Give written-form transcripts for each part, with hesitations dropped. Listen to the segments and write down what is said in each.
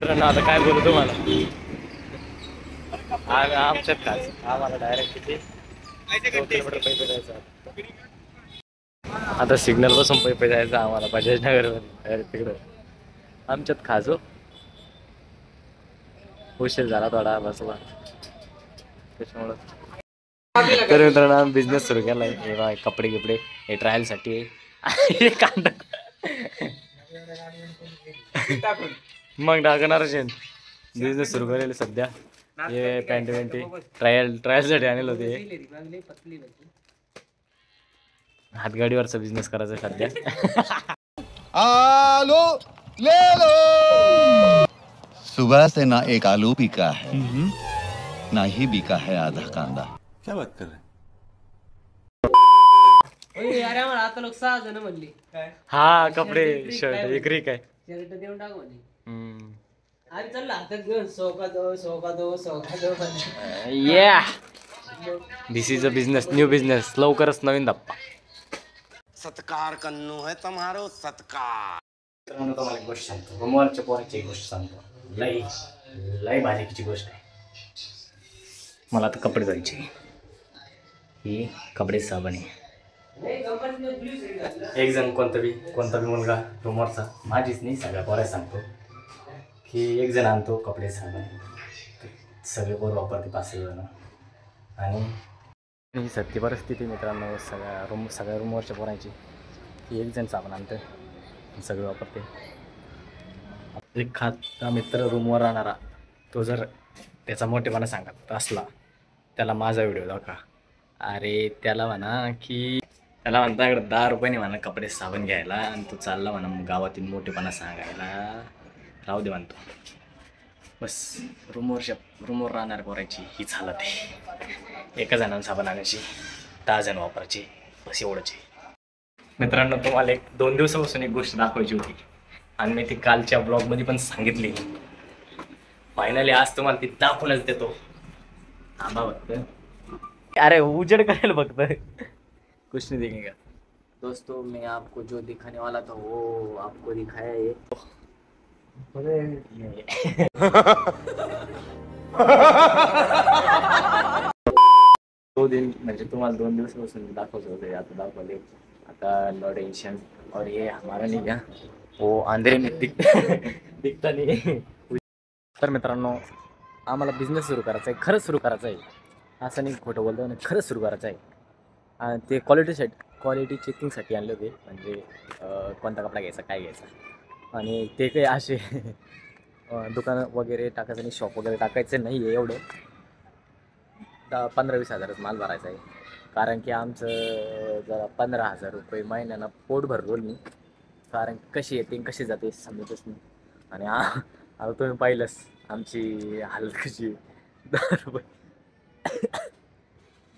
मित्रांनो आता काय बोलू तुम्हाला, आमच्यात काय आम्हाला डायरेक्ट किती 2 किलोमीटर पैसे जायचं. आता सिग्नल पासून पैसे जायचं आम्हाला बजाज नगर मध्ये तिकडं आमच्यात खाजो उशीर झाला थोडा बसला त्याच्यामुळं. तर मित्रांनो आम्ही बिझनेस सुरू केलाय. हे बघा कपडे गिपडे हे ट्रायल साठी कांदा मग टाकणारच बिझनेस सुरू करेल सध्या. हे पॅन्ट वेंटी ट्रायल साठी आणलं होते. हातगाडीवरचा बिझनेस करायचा सध्या. आलू ले लो. सुबह से ना एक आलू बिका है ना ही बिका है आधा कांदा. क्या बात कर रहे हैं? यार आम्हाला आता लोक 6 जण म्हणले हा कपडे शर्ट विक्री काय शर्ट देऊन टाकू म्हणे. आम्ही चाललो हातात घेऊन सोका दो या this is a business, new business. लवकरच नवीन धप्पा. सत्कार कन्नू है तुम्हारो सत्कार. मित्रांनो तुम्हाला एक गोष्ट सांगतो, रुमवरच्या पोराची एक गोष्ट सांगतो. लय भारीची गोष्ट आहे. मला आता कपडे धुवायचे. ही कपडे साबण आहे. एक जण कोणता बी मुलगा रुमवरचा, माझीच नाही सगळ्या पोरायला सांगतो की एक जण आणतो कपडे साबण, सगळे पोर वापरते 5 जण. आणि ही सत्य परिस्थिती मित्रांनो सगळ्या रूमवरच्या पोरायची की एक जण साबण आणतं सगळे वापरते. एखादा मित्र रूमवर राहणारा तो जर त्याचा मोठेपणा सांगत असला त्याला माझा व्हिडिओ दाखवा. अरे त्याला म्हणा की त्याला म्हणता इकडं 10 रुपयाने म्हणा कपडे साबण घ्यायला आणि तो चालला म्हणा गावातील मोठेपणा सांगायला. राहू दे म्हणतो. बस रूमवर राहणार पोरायची हीच हालत आहे. एका जणांना साबण आणायची 10 जण वापरायचे, बस एवढंच आहे. मित्रांनो तुम्हाला 2 दिवसापासून एक गोष्ट दाखवायची होती आणि मी ती कालच्या ब्लॉगमध्ये पण सांगितली. फायनली आज तुम्हाला ती दाखवूनच देतो. थांबा फक्त. अरे उजेड करायला फक्त कुछ नहीं देखेगा. दोस्तों मैं आपको जो दिखाने वाला था वो आपको दिखाया ये. दो दिन म्हणजे तुम्हाला 2 दिवसापासून दाखवत होते, आता दाखवले. आता नो टेंशन. और ये हमारा नहीं क्या वो अंधेरे में दिखता नहीं. तर मित्रांनो आम्हाला बिझनेस सुरू करायचा आहे, खरंच सुरू करायचं आहे. असं नाही खोटं बोलतो ना, खरंच सुरू करायचं आहे. आणि ते क्वालिटी चेकिंगसाठी आणले होते. म्हणजे कोणता कपडा घ्यायचा काय घ्यायचा. आणि ते काही असे दुकानं वगैरे टाकायचं नाही, शॉप वगैरे टाकायचं नाही आहे. एवढं 15-20 हजारच माल भरायचा आहे. कारण की आमचं जरा 15,000 रुपये महिन्यानं पोट भरलो नाही. कारण कशी येते कशी जाते समजतच नाही. आणि आता तुम्ही पाहिलंच आमची हालत कशी.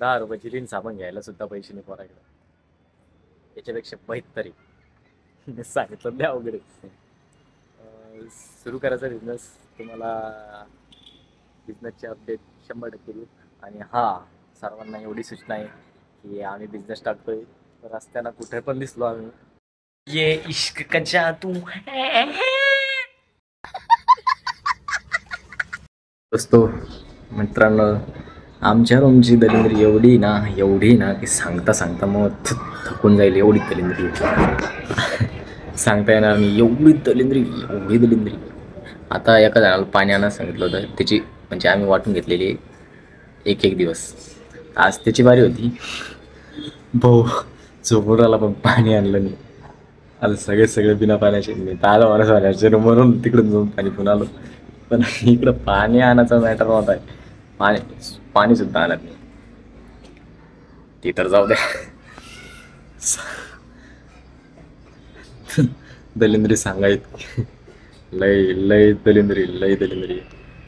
10 रुपयाची रिन साबण घ्यायला सुद्धा पैसे नाही पोराकडे. याच्यापेक्षा बहितरी सांगितलं द्या वगैरे. सुरू करायचा बिझनेस. तुम्हाला बिझनेसचे अपडेट 100% देऊ. आणि सर्वांना एवढी सूचना आहे की आम्ही बिझनेस टाकतोय. रस्त्यानं कुठे पण दिसलो आम्ही ये इश्क का जादू है. दोस्तो मित्रांनो आमच्या रूमची दलिंद्री एवढी ना की सांगता मग थकून जाईल. एवढी दलिंद्री सांगता येणार नाही. एवढी दलिंद्री. आता एका जणाला पाणी आणायला सांगितलं होतं. त्याची म्हणजे आम्ही वाटून घेतलेली एक दिवस. आज त्याची बारी होती. भाऊ झोपूराला पण पाणी आणलं नाही. आता सगळे बिना पाण्याचे. मी तर आलो मला पाण्याचे रूमवरून तिकडून जाऊन पाणी पण आलो. पण इकडं पाणी आणायचा मॅटर नव्हता. पाणी सुद्धा आणत नाही. ती तर जाऊ द्या. दलिंद्री सांगायची लय दलिंद्री.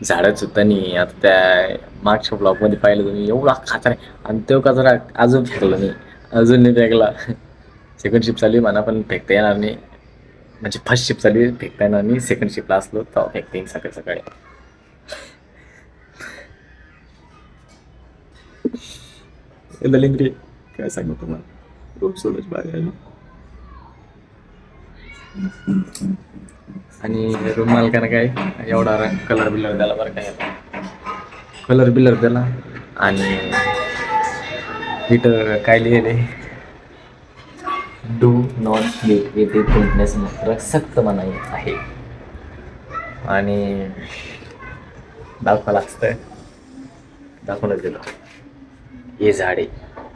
झाडच सुद्धा नाही. आता त्या मागच्या ब्लॉकमध्ये पाहिलं तुम्ही एवढा कचरा आहे. आणि तो कचरा अजून फेकला नाही. अजून नाही फेकला. सेकंड शिफ्ट चालली म्हणा पण फेकता येणार नाही. म्हणजे फर्स्ट शिफ्ट चालली फेकता येणार नाही. सेकंड शिफ्टला असलो तर फेकता येईल सकाळी. दलिंद्री काय सांगू तुम्हाला. रोज सोडच बाहेर आणि रूम मालकानं काय एवढा कलर बिलर द्याला बरं काय कलर बिलर द्याला. आणि इथं काय लिहिले डू नॉट स्लीप येथे फिटनेस मात्र सक्त मनाई आहे. आणि दाखवायला असतं दाखवूनच दिलं. हे झाडे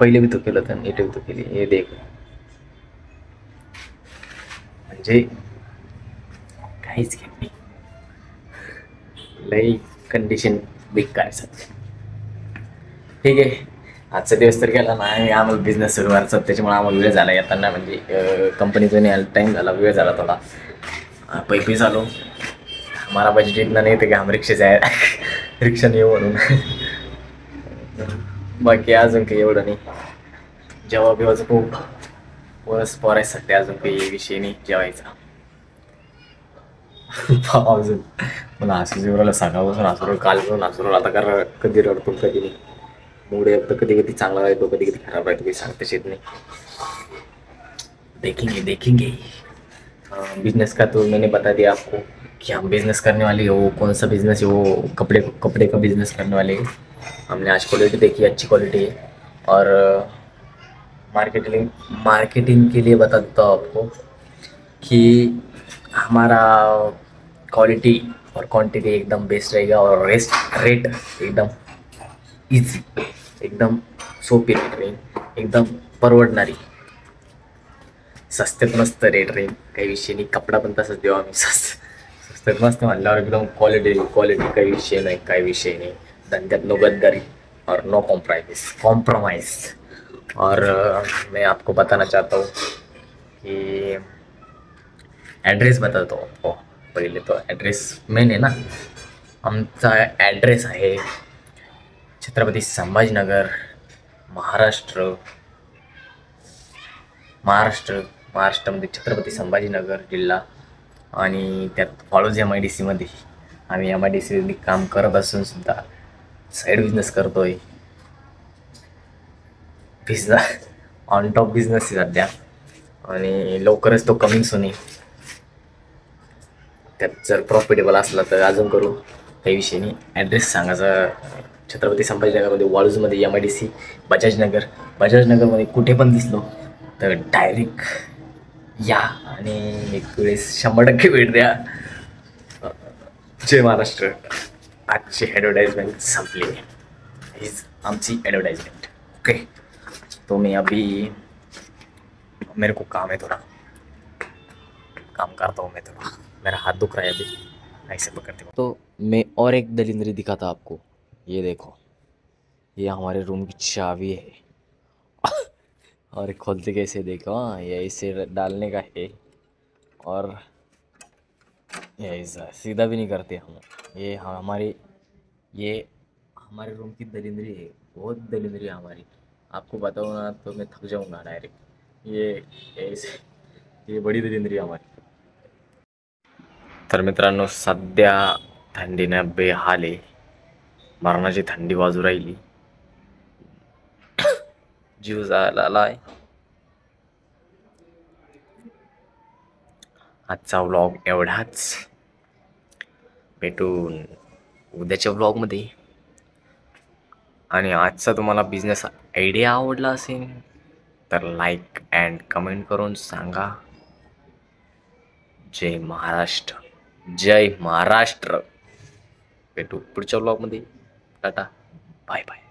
पहिले बी तो केलं तर इथे बी तो केली. हे देख म्हणजे काहीच घेत नाही. लई कंडिशन बेकार आहे सध्या. ठीक आहे आजचा दिवस तर गेला नाही. आम्हाला बिझनेस सुरू व्हायचा त्याच्यामुळे आम्हाला वेळ झाला येताना. म्हणजे कंपनीचा नाही टाईम झाला वेळ झाला थोडा. पैपी चालू हमारा बजट इतना नहीं था कि हम रिक्षा जाए रिक्षा नाही म्हणून. बाकी अजून काही एवढं नाही. जेव्हा बिवाचं खूप वरस पोरायसाठी अजून काही विषय नाही जेवायचा. अजून मला हसू जेवढ्याला सांगापासून हसू कालपासून हसू आता कारण कधी रडतो कधी नाही. मूड एकदा कधी कधी चांगला राहतो कधी कधी खराब राहतो काही सांगताच येत नाही. देखेंगे बिजनेस का तो मैंने बता दिया आपको कि हम बिज़नेस करने वाले हो. कौन सा बिज़नेस है वो कपड़े का बिज़नेस करने वाले हैं. हमने आज क्वालिटी देखी अच्छी क्वालिटी है. और मार्केटिंग के लिए बता देता हूँ आपको कि हमारा क्वालिटी और क्वांटिटी एकदम बेस्ट रहेगा. और रेट एकदम इजी एकदम सोपी रेट राहील. एकदम परवडणारी स्वस्तात मस्त रेट राहील. काही विषय नाही. कपडा पण तसंच देऊ आम्ही स्वस्तात मस्त म्हणल्यावर एकदम क्वालिटी काही विषय नहीं. धंद्यात नो गद्दारी और नो कॉम्प्रोमाइज़. और मैं आपको बताना चाहता हूँ कि ॲड्रेस बतातो आपको. पहिले तो ॲड्रेस मेन आहे ना. आमचा ॲड्रेस आहे छत्रपती संभाजीनगर महाराष्ट्रामध्ये छत्रपती संभाजीनगर जिल्हा. आणि त्यात वाळूज MIDC मध्ये आम्ही MIDC मध्ये काम करत असून सुद्धा साईड बिझनेस करतोय. ऑन टॉप बिझनेस आहे सध्या आणि लवकरच तो कमिंग्स होणे. त्यात जर प्रॉफिटेबल असला तर अजून करू काही विषय नाही. ॲड्रेस सांगायचा छत्रपती संभाजीनगरमध्ये वाळूजमध्ये MIDC बजाजनगरमध्ये कुठे पण दिसलो तर डायरेक्ट या आणि एक वेळेस 100% भेट द्या. जय महाराष्ट्र. आजची ॲडव्हर्टाइजमेंट संपली. हीच आमची ॲडव्हर्टाइजमेंट. ओके तो मैं अभी मेरे को काम है थोड़ा काम करता हूँ मैं थोड़ा. मेरा हाथ दुख रहा है अभी ऐसे पकड़ते हो. तो मैं और एक दलिंद्री दिखाता आपको. ये देखो ये हमारे रूम की चाबी है. और खोलते कैसे देखो. हाँ ये इसे डालने का है. और ये ऐसा सीधा भी नहीं करते हम. ये हमारे रूम की दलिंद्री है. बहुत दलिंद्री है हमारी. आपको बताऊँ ना तो मैं थक जाऊँगा डायरेक्ट. ये बडी दलिंद्री आहे हमारी. तर मित्रांनो सध्या थंडीनं बेहाल आहे. मरणाची थंडी वाजू राहिली. जीव जायला आलाय. आजचा व्लॉग एवढाच. भेटून उद्याच्या व्लॉगमध्ये. आणि आजचा तुम्हाला बिझनेस आयडिया आवडला असेल तर लाईक अँड कमेंट करून सांगा. जय महाराष्ट्र. भेटू पुढच्या व्लॉगमध्ये. Tata bye bye.